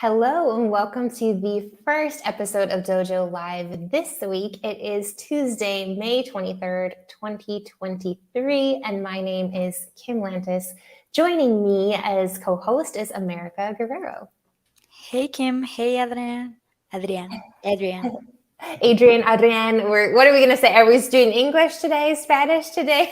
Hello and welcome to the first episode of Dojo Live this week. It is Tuesday, May 23rd, 2023, and my name is Kim Lantis. Joining me as co-host is America Guerrero. Hey Kim, hey Adrian. Adrian, what are we going to say? Are we doing English today, Spanish today?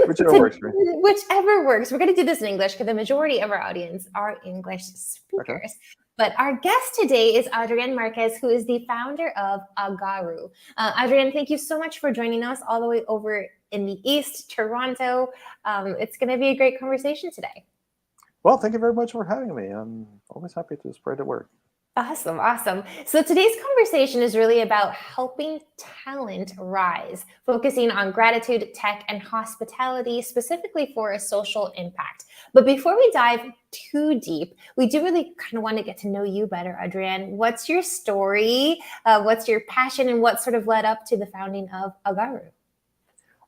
Whichever works for you. Whichever works. We're going to do this in English because the majority of our audience are English speakers. Okay. But our guest today is Adrian Marquez, who is the founder of Agaru. Adrian, thank you so much for joining us all the way over in the East, Toronto. It's going to be a great conversation today. Well, thank you very much for having me. I'm always happy to spread the word. Awesome. So today's conversation is really about helping talent rise, focusing on gratitude, tech, and hospitality, specifically for a social impact. But before we dive too deep, we do really kind of want to get to know you better, Adrian. What's your story? What's your passion? And what sort of led up to the founding of Agaru?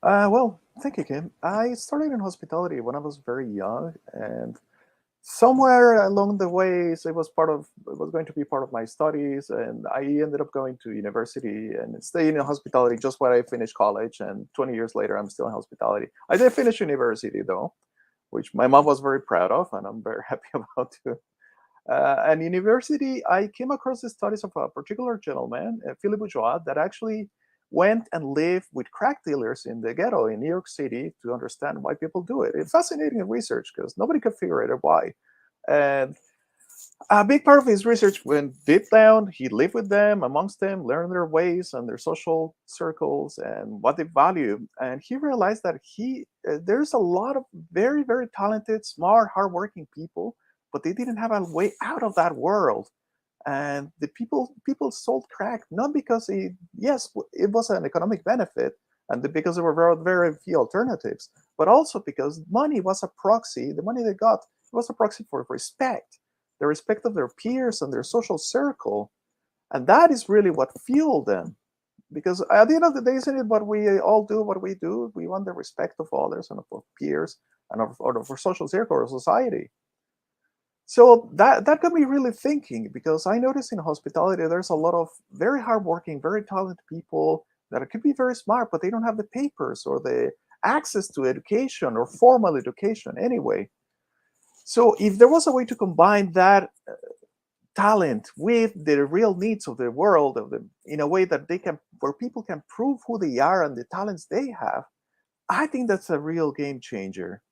Well, thank you, Kim. I started in hospitality when I was very young, and somewhere along the ways, it was going to be part of my studies, and I ended up going to university and staying in hospitality just when I finished college. And 20 years later, I'm still in hospitality. I did finish university though, which my mom was very proud of, and I'm very happy about too. And university, I came across the studies of a particular gentleman, Philip Bourgeois, that actually went and lived with crack dealers in the ghetto in New York City to understand why people do it. It's fascinating research because nobody could figure out why. And a big part of his research went deep down. He lived with them, amongst them, learned their ways and their social circles and what they value. And he realized that there's a lot of very, very talented, smart, hardworking people, but they didn't have a way out of that world. And the people sold crack not because it was an economic benefit and because there were very, very few alternatives, but also because money was a proxy. The money they got was a proxy for respect, the respect of their peers and their social circle. And that is really what fueled them. Because at the end of the day, isn't it what we all do, what we do? We want the respect of others and of our peers and of our social circle or society. So that got me really thinking, because I noticed in hospitality there's a lot of very hardworking, very talented people that could be very smart, but they don't have the papers or the access to education or formal education anyway. So if there was a way to combine that talent with the real needs of the world, in a way that where people can prove who they are and the talents they have, I think that's a real game changer.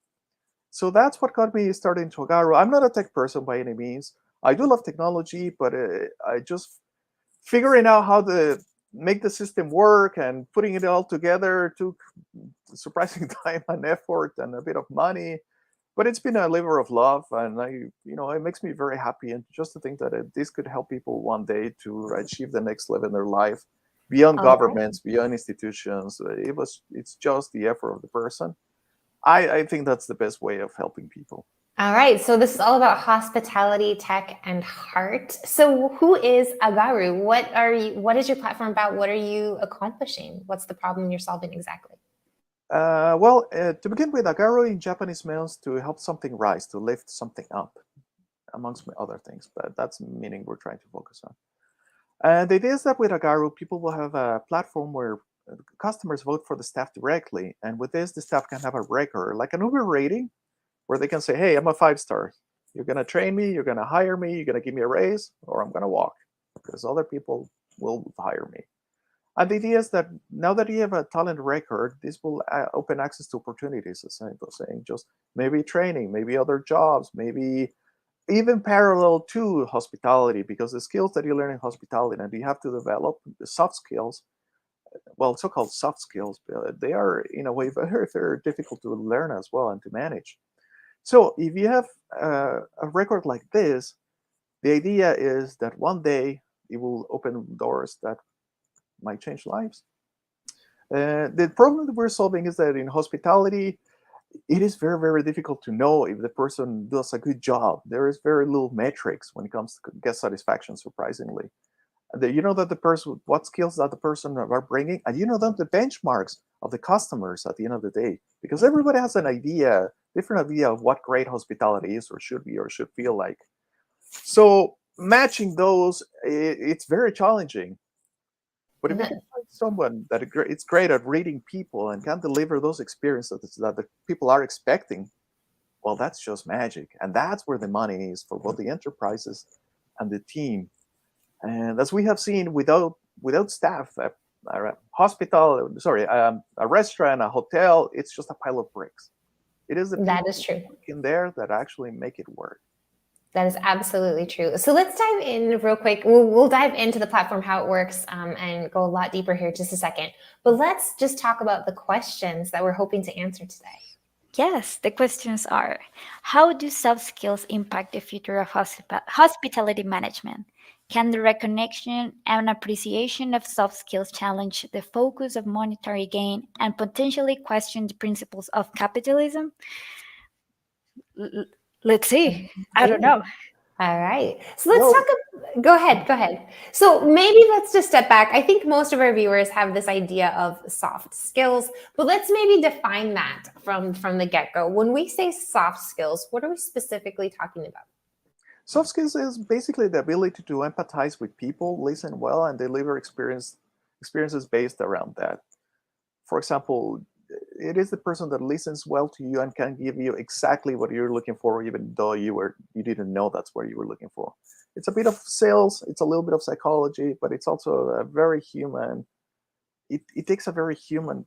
So that's what got me started into Agaru. I'm not a tech person by any means. I do love technology, but I just figuring out how to make the system work and putting it all together took surprising time and effort and a bit of money. But it's been a labor of love, and it makes me very happy. And just to think that this could help people one day to achieve the next level in their life, beyond governments, beyond institutions. It's just the effort of the person. I think that's the best way of helping people. All right, so this is all about hospitality, tech, and heart. So who is Agaru? What is your platform about? What are you accomplishing? What's the problem you're solving exactly? To begin with, Agaru in Japanese means to help something rise, to lift something up, amongst other things. But that's the meaning we're trying to focus on. And the idea is that with Agaru, people will have a platform where customers vote for the staff directly. And with this, the staff can have a record, like an Uber rating, where they can say, hey, I'm a 5-star. You're going to train me, you're going to hire me, you're going to give me a raise, or I'm going to walk, because other people will hire me. And the idea is that now that you have a talent record, this will open access to opportunities, as I was saying, just maybe training, maybe other jobs, maybe even parallel to hospitality, because the skills that you learn in hospitality and you have to develop, the soft skills, well, so-called soft skills, they are in a way very, very difficult to learn as well and to manage. So if you have a record like this, the idea is that one day it will open doors that might change lives. The problem that we're solving is that in hospitality, it is very, very difficult to know if the person does a good job. There is very little metrics when it comes to guest satisfaction, surprisingly. You know that the person, what skills that the person are bringing, and you know that the benchmarks of the customers at the end of the day, because everybody has an idea, different idea of what great hospitality is or should be or should feel like. So matching those, it's very challenging. But if you can find someone that it's great at reading people and can deliver those experiences that the people are expecting, well, that's just magic. And that's where the money is for both the enterprises and the team. And as we have seen, without staff, a hospital, sorry, a restaurant, a hotel, it's just a pile of bricks. It is the That people is true. in there that actually make it work. That is absolutely true. So let's dive in real quick. We'll dive into the platform, how it works, and go a lot deeper here in just a second. But let's just talk about the questions that we're hoping to answer today. Yes, the questions are: how do soft skills impact the future of hospitality management? Can the recognition and appreciation of soft skills challenge the focus of monetary gain and potentially question the principles of capitalism? Let's see. I don't know. All right. So let's Well, talk. Go ahead. Go ahead. So maybe let's just step back. I think most of our viewers have this idea of soft skills, but let's maybe define that from the get-go. When we say soft skills, what are we specifically talking about? soft skills is basically the ability to empathize with people, listen well, and deliver experiences based around that. For example, it is the person that listens well to you and can give you exactly what you're looking for, even though you didn't know that's what you were looking for. It's a bit of sales, it's a little bit of psychology, but it's also a very human. It takes a very human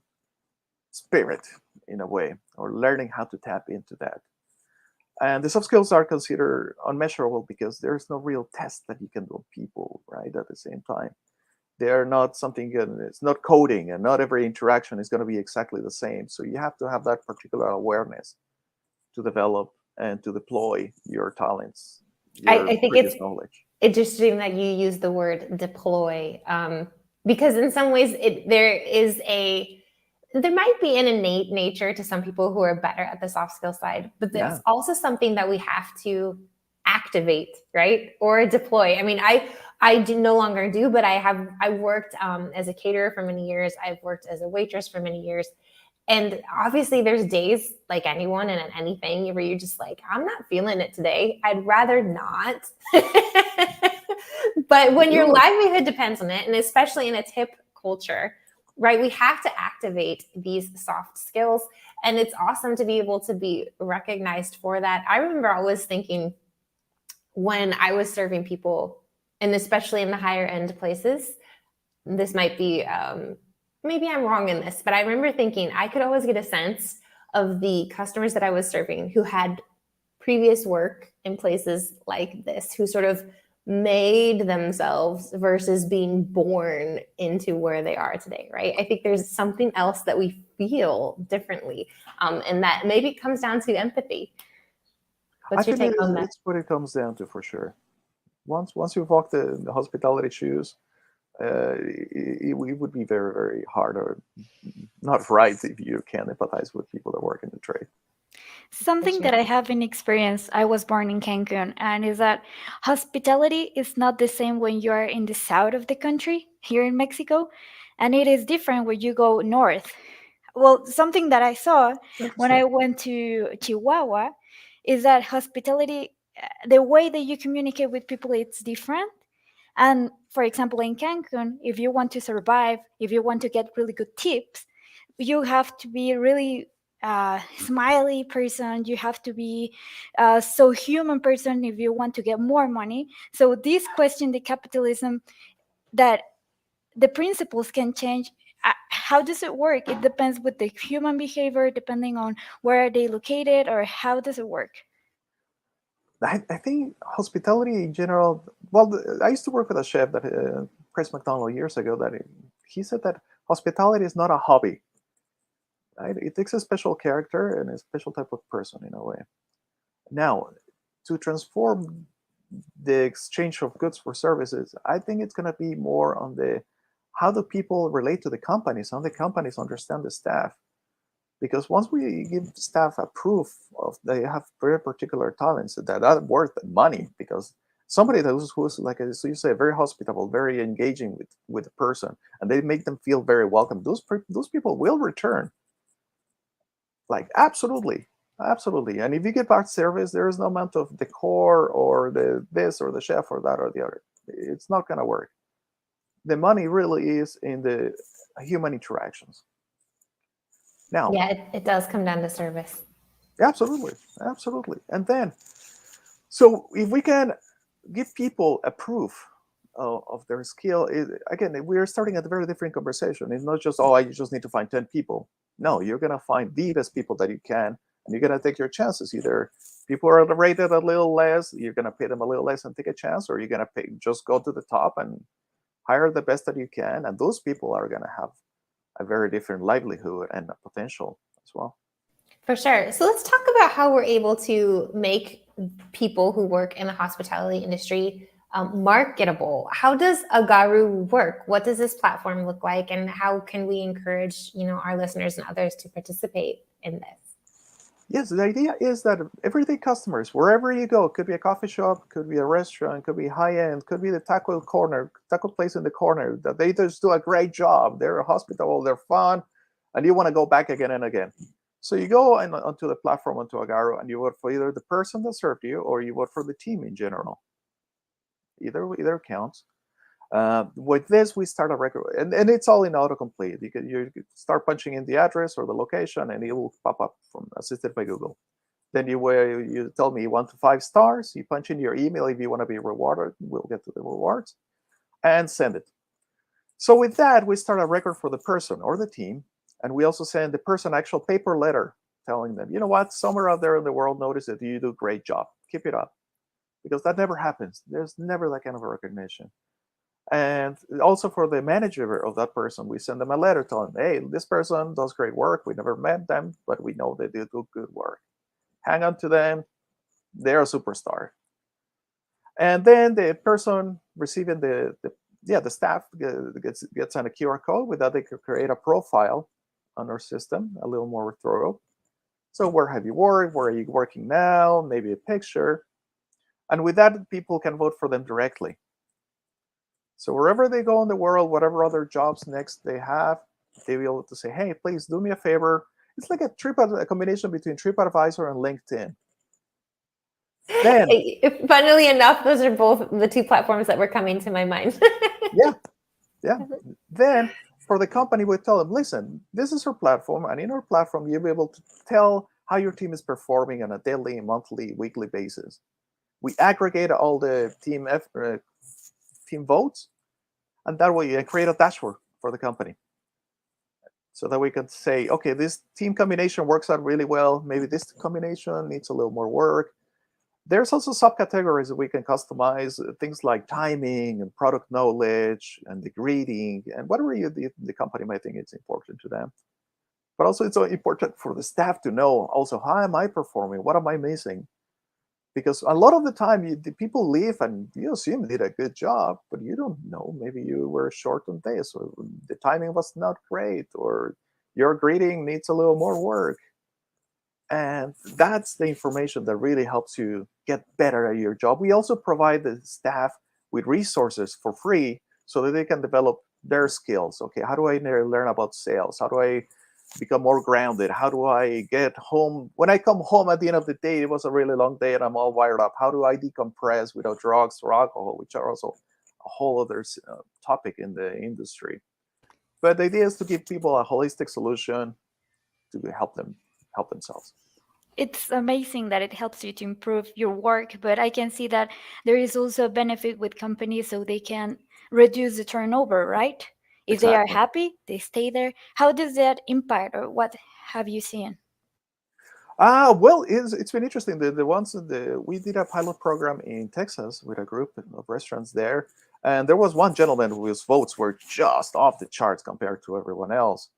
spirit in a way, or learning how to tap into that. And the soft skills are considered unmeasurable because there's no real test that you can do on people, right? At the same time, they are not something. It's not coding, and not every interaction is going to be exactly the same. So you have to have that particular awareness to develop and to deploy your talents, your I think previous it's knowledge. interesting that you use the word deploy, because in some ways there might be an innate nature to some people who are better at the soft skill side, but there's Yeah, also something that we have to activate, right? Or deploy. I mean, I do no longer do, but I worked as a caterer for many years. I've worked as a waitress for many years. And obviously there's days like anyone and anything where you're just like, I'm not feeling it today. I'd rather not. But when your sure. livelihood depends on it, and especially in a tip culture, right, we have to activate these soft skills. And it's awesome to be able to be recognized for that. I remember always thinking when I was serving people, and especially in the higher end places, this might be, maybe I'm wrong in this, but I remember thinking I could always get a sense of the customers that I was serving who had previous work in places like this, who sort of made themselves versus being born into where they are today, right? I think there's something else that we feel differently, and that maybe comes down to empathy. I What's your think take on that? it's what it comes down to for sure. Once you walk the hospitality shoes, it would be very, very hard or not right if you can't empathize with people that work in the trade. Something that I haven't experienced, I was born in Cancun, and is that hospitality is not the same when you are in the south of the country, here in Mexico, and it is different when you go north. Well, something that I saw when Interesting. I went to Chihuahua is that hospitality, the way that you communicate with people, it's different. And for example, in Cancun, if you want to survive, if you want to get really good tips, you have to be really smiley person. You have to be so human person if you want to get more money. So this question, the capitalism, that the principles can change. How does it work? It depends with the human behavior, depending on where are they located, or how does it work? I think hospitality in general. Well, I used to work with a chef that Chris McDonald years ago. That he said that hospitality is not a hobby. Right? It takes a special character and a special type of person in a way. Now, to transform the exchange of goods for services, I think it's going to be more on the how do people relate to the companies, how the companies understand the staff. Because once we give staff a proof of they have very particular talents that are worth money, because somebody who's like so you say very hospitable, very engaging with the person, and they make them feel very welcome, those people will return, like absolutely. Absolutely. And if you get bad service, there is no amount of decor or the this or the chef or that or the other. It's not going to work. The money really is in the human interactions. Now, Yeah, it does come down to service. absolutely, absolutely. And then, so if we can give people a proof of their skill, again, we're starting at a very different conversation. It's not just, oh, I just need to find 10 people. No, you're going to find the best people that you can, and you're going to take your chances. Either people are rated a little less, you're going to pay them a little less and take a chance, or you're going to pay, just go to the top and hire the best that you can. And those people are going to have a very different livelihood and potential as well. For sure. So let's talk about how we're able to make people who work in the hospitality industry marketable. How does Agaru work? What does this platform look like, and how can we encourage, our listeners and others to participate in this? Yes, the idea is that everyday customers, wherever you go, could be a coffee shop, could be a restaurant, could be high end, could be the taco place in the corner, that they just do a great job. They're hospitable, they're fun, and you want to go back again and again. So you go onto the platform, onto Agaru, and you vote for either the person that served you or you vote for the team in general. Either counts. With this, we start a record, and it's all in autocomplete. You start punching in the address or the location, and it will pop up from assisted by Google. Then you tell me 1 to 5 stars. You punch in your email if you want to be rewarded. We'll get to the rewards and send it. So with that, we start a record for the person or the team, and we also send the person actual paper letter telling them, you know what, somewhere out there in the world noticed that you do a great job. Keep it up, because that never happens. There's never that kind of a recognition. And also for the manager of that person, we send them a letter telling them, hey, this person does great work. We never met them, but we know they do good work. Hang on to them. They're a superstar. And then the person receiving the staff gets on a QR code. With that, they could create a profile on our system, a little more thorough. So where have you worked? Where are you working now? Maybe a picture. And with that, people can vote for them directly. So wherever they go in the world, whatever other jobs next they have, they'll be able to say, hey, please do me a favor. It's like a combination between TripAdvisor and LinkedIn. Then, funnily enough, those are both the two platforms that were coming to my mind. yeah. Then for the company, we tell them, listen, this is our platform, and in our platform, you'll be able to tell how your team is performing on a daily, monthly, weekly basis. We aggregate all the team votes, and that way you create a dashboard for the company. So that we can say, okay, this team combination works out really well. Maybe this combination needs a little more work. There's also subcategories that we can customize, things like timing and product knowledge and the greeting and whatever the company might think it's important to them. But also it's so important for the staff to know also, how am I performing? What am I missing? Because a lot of the time, the people leave and you assume they did a good job, but you don't know. Maybe you were short on this, or the timing was not great, or your greeting needs a little more work. And that's the information that really helps you get better at your job. We also provide the staff with resources for free so that they can develop their skills. Okay, how do I learn about sales? How do I become more grounded? How do I get home? When I come home at the end of the day, it was a really long day and I'm all wired up. How do I decompress without drugs or alcohol, which are also a whole other topic in the industry. But the idea is to give people a holistic solution to help themselves. It's amazing that it helps you to improve your work, but I can see that there is also a benefit with companies so they can reduce the turnover, right? If they are Exactly. happy, they stay there. How does that impact, or what have you seen? Well, it's been interesting. The ones we did a pilot program in Texas with a group of restaurants there, and there was one gentleman whose votes were just off the charts compared to everyone else.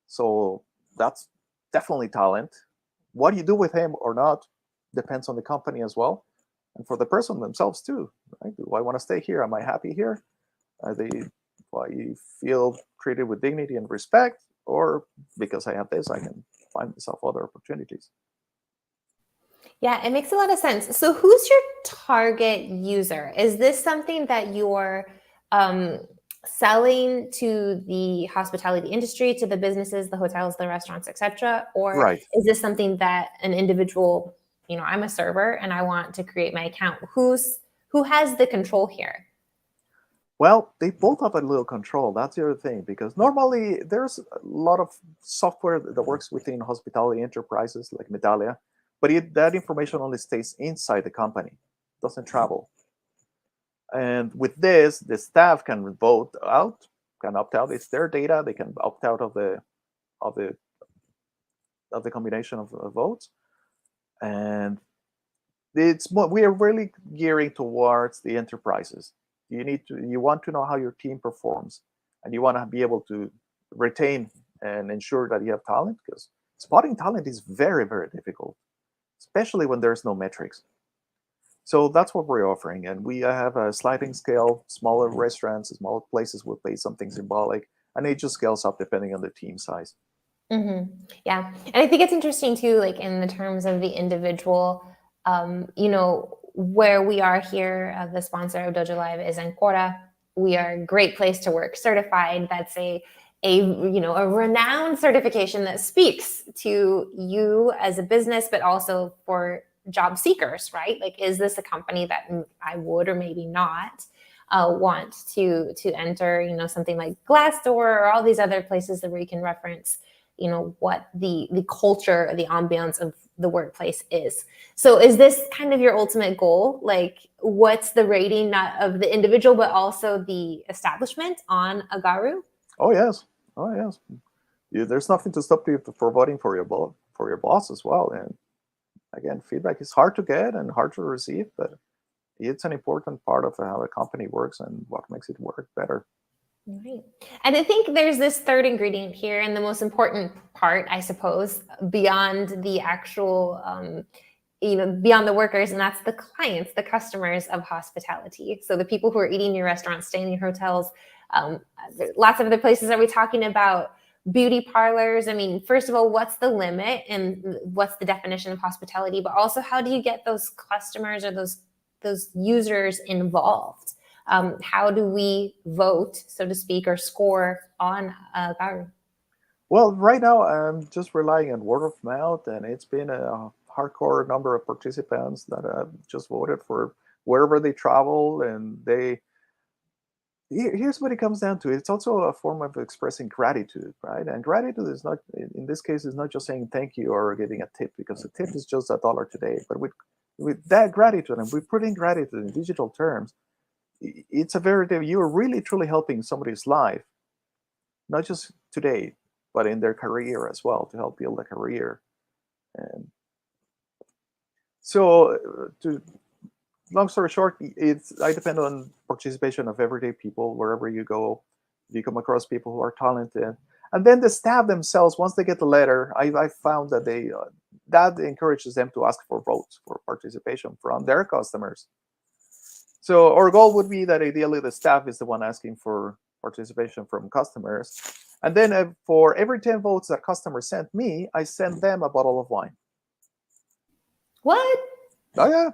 So that's definitely talent. What you do with him or not depends on the company as well, and for the person themselves too. Right? Do I want to stay here? Am I happy here? Do I feel treated with dignity and respect, or because I have this, I can find myself other opportunities? Yeah, it makes a lot of sense. So who's your target user? Is this something that you're selling to the hospitality industry, to the businesses, the hotels, the restaurants, etc.? Or Right. is this something that an individual, I'm a server and I want to create my account? Who has the control here? Well, they both have a little control. That's the other thing, because normally there's a lot of software that works within hospitality enterprises like Medallia, but that information only stays inside the company, doesn't travel. And with this, the staff can vote out, can opt out. It's their data. They can opt out of the combination of votes. And we are really gearing towards the enterprises. You want to know how your team performs, and you want to be able to retain and ensure that you have talent, because spotting talent is very, very difficult, especially when there's no metrics. So that's what we're offering, and we have a sliding scale. Smaller restaurants, smaller places will pay something symbolic, and it just scales up depending on the team size. Mm-hmm. Yeah. And I think it's interesting too, like in the terms of the individual, where we are here, the sponsor of dojolive is Ancora. We are a great place to work certified. That's a renowned certification that speaks to you as a business, but also for job seekers, right? Like, is this a company that I would or maybe not want to enter, something like Glassdoor or all these other places that where you can reference what the culture, the ambiance of the workplace is. So is this kind of your ultimate goal? Like, what's the rating, not of the individual, but also the establishment on Agaru? Oh yes. There's nothing to stop you from voting for your boss as well. And again, feedback is hard to get and hard to receive, but it's an important part of how a company works and what makes it work better. Right. And I think there's this third ingredient here, and the most important part, I suppose, beyond the actual, beyond the workers, and that's the clients, the customers of hospitality. So the people who are eating in your restaurants, staying in your hotels, lots of other places. Are we talking about beauty parlors? I mean, first of all, what's the limit and what's the definition of hospitality? But also, how do you get those customers or those users involved? How do we vote, so to speak, or score on Agaru? Well, right now I'm just relying on word of mouth, and it's been a hardcore number of participants that have just voted for wherever they travel. And here's what it comes down to. It's also a form of expressing gratitude, right? And gratitude is not, in this case, is not just saying thank you or giving a tip, because a tip is just $1 today. But with that gratitude, and we put in gratitude in digital terms, it's you're really truly helping somebody's life, not just today, but in their career as well, to help build a career. And so, long story short, I depend on participation of everyday people wherever you go. You come across people who are talented, and then the staff themselves, once they get the letter, I found that that encourages them to ask for votes for participation from their customers. So our goal would be that ideally the staff is the one asking for participation from customers. And then for every 10 votes that customers sent me, I send them a bottle of wine. What? Oh, yeah.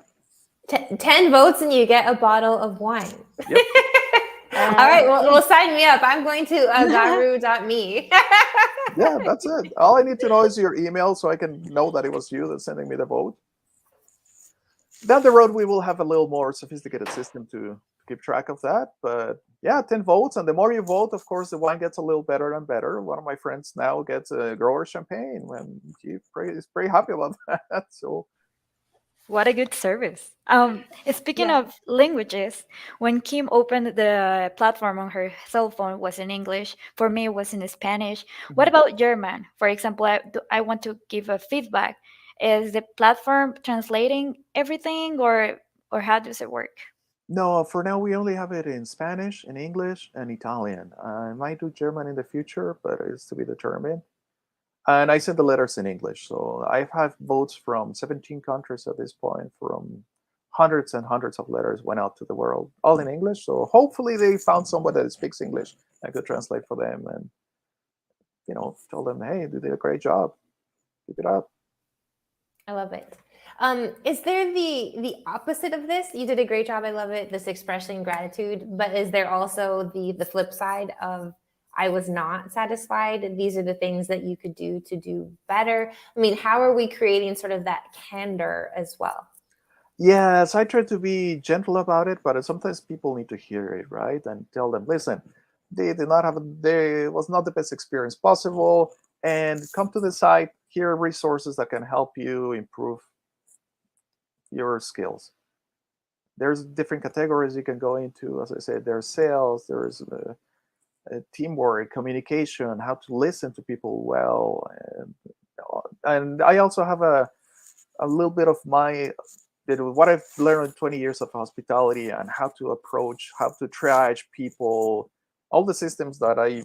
10 votes and you get a bottle of wine. Yep. All right, well, sign me up. I'm going to agaru.me. Yeah, that's it. All I need to know is your email so I can know that it was you that's sending me the vote. Down the road, we will have a little more sophisticated system to keep track of that. But yeah, 10 votes. And the more you vote, of course, the wine gets a little better and better. One of my friends now gets a grower champagne, and he's pretty happy about that. So, what a good service. Speaking Yeah. of languages, when Kim opened the platform on her cell phone, it was in English. For me, it was in Spanish. What about German? For example, I want to give a feedback. Is the platform translating everything, or how does it work? no, for now, we only have it in Spanish, in English, and Italian. I might do German in the future, but it's to be determined. And I sent the letters in English. So I've had votes from 17 countries at this point, from hundreds and hundreds of letters went out to the world, all in English. So hopefully they found someone that speaks English and could translate for them and, tell them, hey, you did a great job. Keep it up. I love it. Is there the opposite of this? You did a great job. I love it. This expressing gratitude. But is there also the flip side of I was not satisfied? And these are the things that you could do to do better. I mean, how are we creating sort of that candor as well? Yes, I try to be gentle about it, but sometimes people need to hear it, right? And tell them, listen, they did not have, they was not the best experience possible, and come to the site. Here are resources that can help you improve your skills. There's different categories you can go into. As I said, there's sales, there's teamwork, communication, how to listen to people well, and I also have a little bit of what I've learned in 20 years of hospitality and how to approach, how to triage people, all the systems that I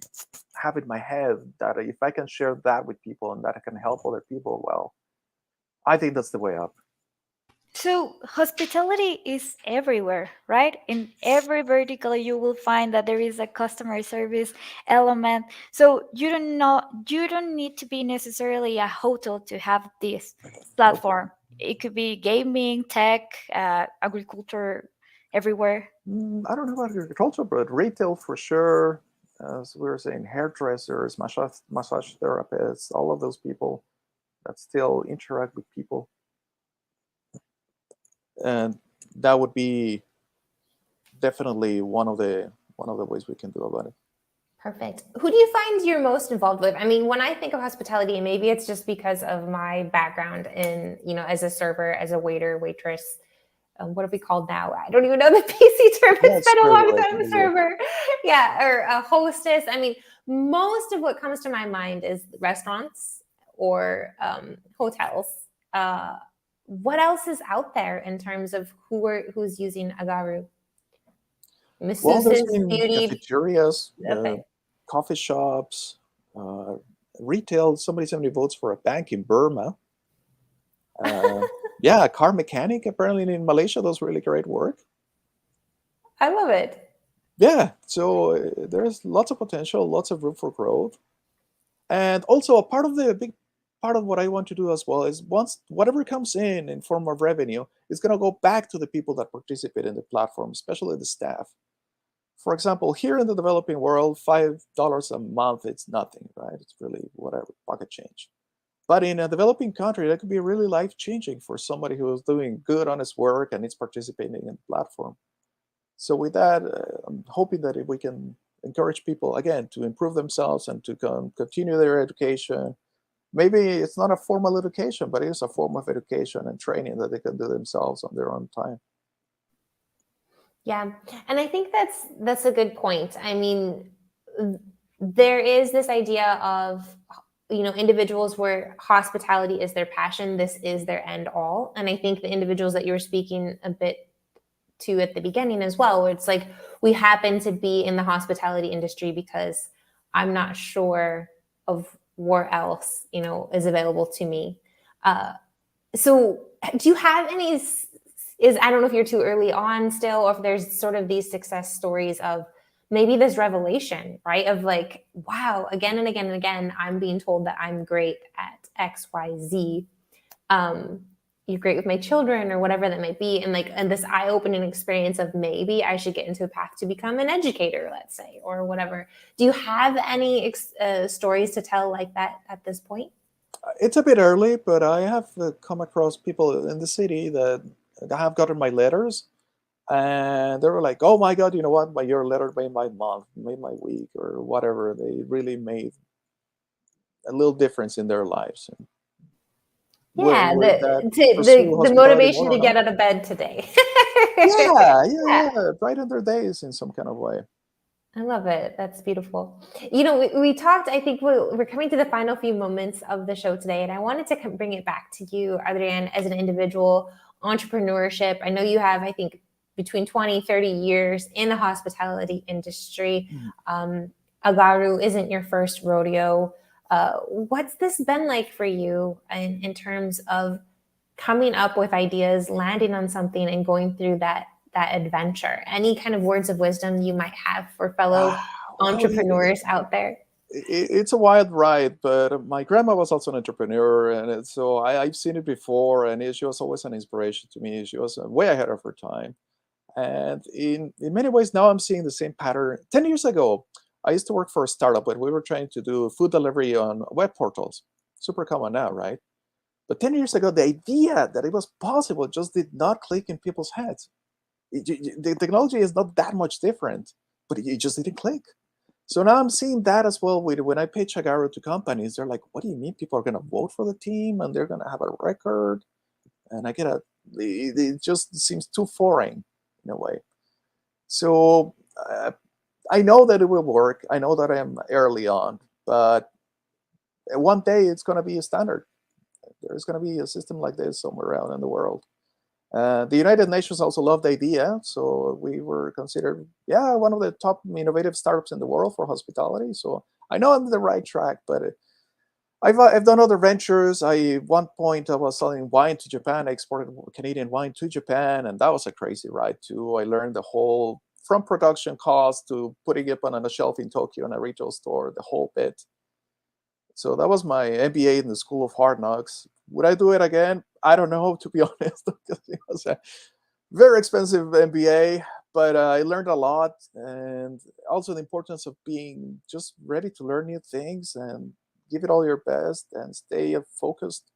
have in my head, that if I can share that with people and that I can help other people, well, I think that's the way up. So hospitality is everywhere, right? In every vertical, you will find that there is a customer service element. So you don't need to be necessarily a hotel to have this platform. It could be gaming, tech, agriculture, everywhere. I don't know about agriculture, but retail for sure. As we were saying, hairdressers, massage therapists, all of those people that still interact with people. And that would be definitely one of the ways we can do about it. Perfect. Who do you find you're most involved with? I mean, when I think of hospitality, and maybe it's just because of my background in, as a server, as a waiter, waitress, what are we called now? I don't even know the PC term. It's been a long time, server. Yeah, or a hostess. I mean, most of what comes to my mind is restaurants or hotels. What else is out there in terms of who's using Agaru? Well, there's been beauty, cafeterias, okay. Coffee shops, retail. Somebody sent me votes for a bank in Burma. Yeah, a car mechanic apparently in Malaysia does really great work. I love it. Yeah, so there's lots of potential, lots of room for growth. And also a big part of what I want to do as well is once whatever comes in form of revenue is going to go back to the people that participate in the platform, especially the staff. For example, here in the developing world, $5 a month, it's nothing, right? It's really whatever, pocket change. But in a developing country, that could be really life-changing for somebody who is doing good on his work and is participating in the platform. So with that, I'm hoping that if we can encourage people, again, to improve themselves and to continue their education. Maybe it's not a formal education, but it is a form of education and training that they can do themselves on their own time. Yeah, and I think that's a good point. I mean, there is this idea of individuals where hospitality is their passion, this is their end all. And I think the individuals that you were speaking a bit to at the beginning as well, where it's like we happen to be in the hospitality industry because I'm not sure of where else is available to me. So do you have any I don't know if you're too early on still, or if there's sort of these success stories of maybe this revelation, right? Of like, wow, again and again and again, I'm being told that I'm great at X, Y, Z. You're great with my children or whatever that might be. And this eye-opening experience of maybe I should get into a path to become an educator, let's say, or whatever. Do you have any stories to tell like that at this point? It's a bit early, but I have come across people in the city that have gotten my letters, and they were like, "Oh my God, you know what? Your letter made my month, made my week, or whatever." They really made a little difference in their lives. Yeah, the motivation to get out of bed today. yeah, brighten their days in some kind of way. I love it. That's beautiful. We talked, I think we're coming to the final few moments of the show today, and I wanted to bring it back to you, Adrian, as an individual, entrepreneurship. I know you have, I think, between 20, 30 years in the hospitality industry. Agaru isn't your first rodeo. What's this been like for you in terms of coming up with ideas, landing on something, and going through that adventure? Any kind of words of wisdom you might have for fellow entrepreneurs out there? it's a wild ride, but my grandma was also an entrepreneur, and so I've seen it before, and she was always an inspiration to me. She was way ahead of her time. And in many ways, now I'm seeing the same pattern. 10 years ago, I used to work for a startup, but we were trying to do food delivery on web portals. Super common now, right? But 10 years ago, the idea that it was possible just did not click in people's heads. The technology is not that much different, but it just didn't click. So now I'm seeing that as well. When I pitch Agaru to companies, they're like, "What do you mean people are going to vote for the team and they're going to have a record?" And it just seems too foreign in a way. So I know that it will work. I know that I'm early on, but one day it's going to be a standard. There's going to be a system like this somewhere around in the world. The United Nations also loved the idea, so we were considered, one of the top innovative startups in the world for hospitality. So I know I'm on the right track, but I've done other ventures. At one point I was selling wine to Japan. I exported Canadian wine to Japan, and that was a crazy ride too. I learned the whole from production cost to putting it on a shelf in Tokyo in a retail store, the whole bit. So that was my MBA in the School of Hard Knocks. Would I do it again? I don't know, to be honest, because it was a very expensive MBA, but I learned a lot, and also the importance of being just ready to learn new things and give it all your best and stay focused,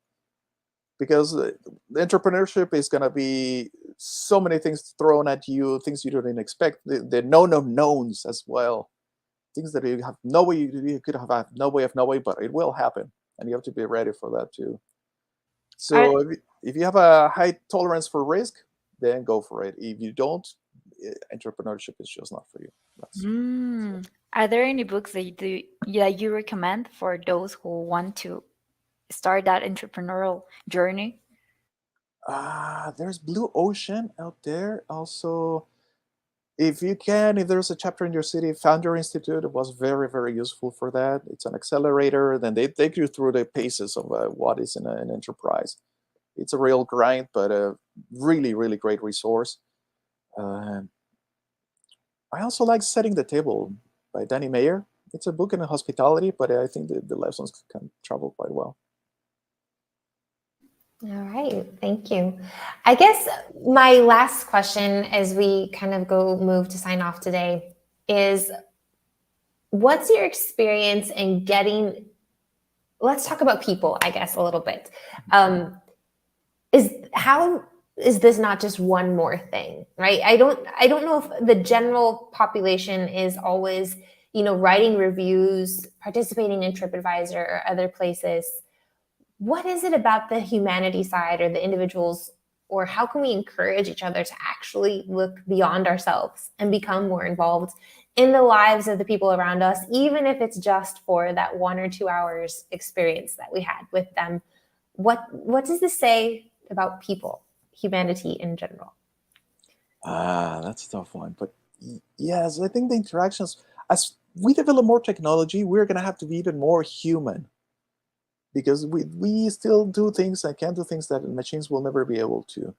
because the entrepreneurship is going to be so many things thrown at you, things you didn't expect, the known unknowns as well, things that you have no way, you could have had no way of knowing, but it will happen, and you have to be ready for that too. Are, So if you have a high tolerance for risk, then go for it. If you don't, entrepreneurship is just not for you. That's are there any books that you recommend for those who want to start that entrepreneurial journey? There's Blue Ocean out there. Also, if there's a chapter in your city, Founder Institute, it was very, very useful for that. It's an accelerator. Then they take you through the paces of what is in an enterprise. It's a real grind, but a really, really great resource. Uh, I also like Setting the Table by Danny Mayer. It's a book in hospitality, but I think the lessons can travel quite well. All right, thank you. I guess my last question as we kind of move to sign off today is, what's your experience in let's talk about people, I guess, a little bit. Is this not just one more thing, right? I don't know if the general population is always, writing reviews, participating in TripAdvisor or other places. What is it about the humanity side or the individuals, or how can we encourage each other to actually look beyond ourselves and become more involved in the lives of the people around us, even if it's just for that 1 or 2 hours experience that we had with them? What does this say about people, humanity in general? That's a tough one. But yes, I think the interactions, as we develop more technology, we're going to have to be even more human, because we still do things and can do things that machines will never be able to.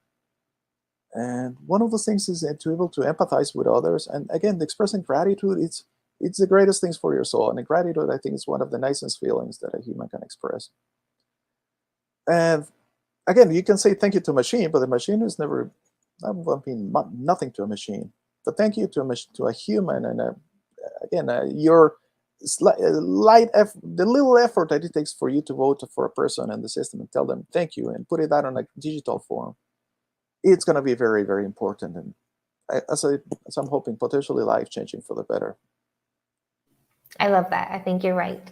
And one of those things is to be able to empathize with others. And again, expressing gratitude, it's the greatest things for your soul. And gratitude, I think, is one of the nicest feelings that a human can express. And again, you can say thank you to a machine, but the machine is never, nothing to a machine. But thank you to a human, and your the little effort that it takes for you to vote for a person in the system and tell them thank you and put it out on a digital form, it's going to be very, very important, and as I'm hoping, potentially life-changing for the better. I love that. I think you're right.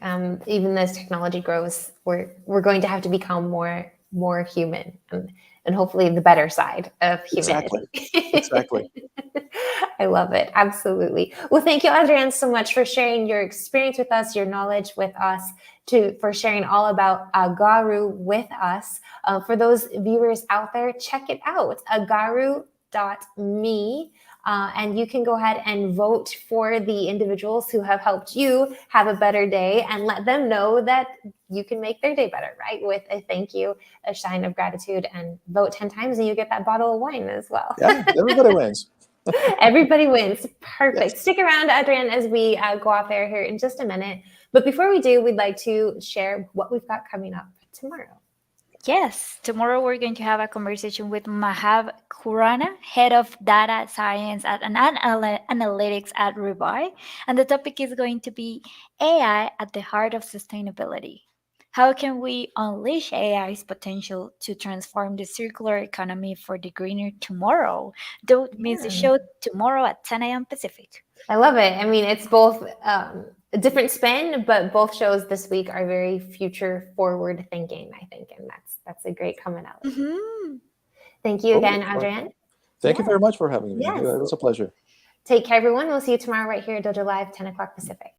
Even as technology grows, we're going to have to become more human, and hopefully the better side of humanity. Exactly. I love it. Absolutely. Well, thank you, Adrian, so much for sharing your experience with us, your knowledge with us, for sharing all about Agaru with us. For those viewers out there, check it out, agaru.me. And you can go ahead and vote for the individuals who have helped you have a better day, and let them know that you can make their day better, right? With a thank you, a sign of gratitude, and vote 10 times and you get that bottle of wine as well. Yeah, everybody wins. Everybody wins. Perfect. Yes. Stick around, Adrian, as we go off air here in just a minute. But before we do, we'd like to share what we've got coming up tomorrow. Yes, tomorrow we're going to have a conversation with Mahav Khurana, head of data science and analytics at Rebuy. And the topic is going to be AI at the heart of sustainability. How can we unleash AI's potential to transform the circular economy for the greener tomorrow? Don't miss the show tomorrow at 10 a.m. Pacific. I love it. I mean, it's both a different spin, but both shows this week are very future forward thinking, I think. And that's a great coming out. Mm-hmm. Thank you again, Adrian. Thank you very much for having me. Yes. It was a pleasure. Take care, everyone. We'll see you tomorrow right here at Dojo Live, 10 o'clock Pacific.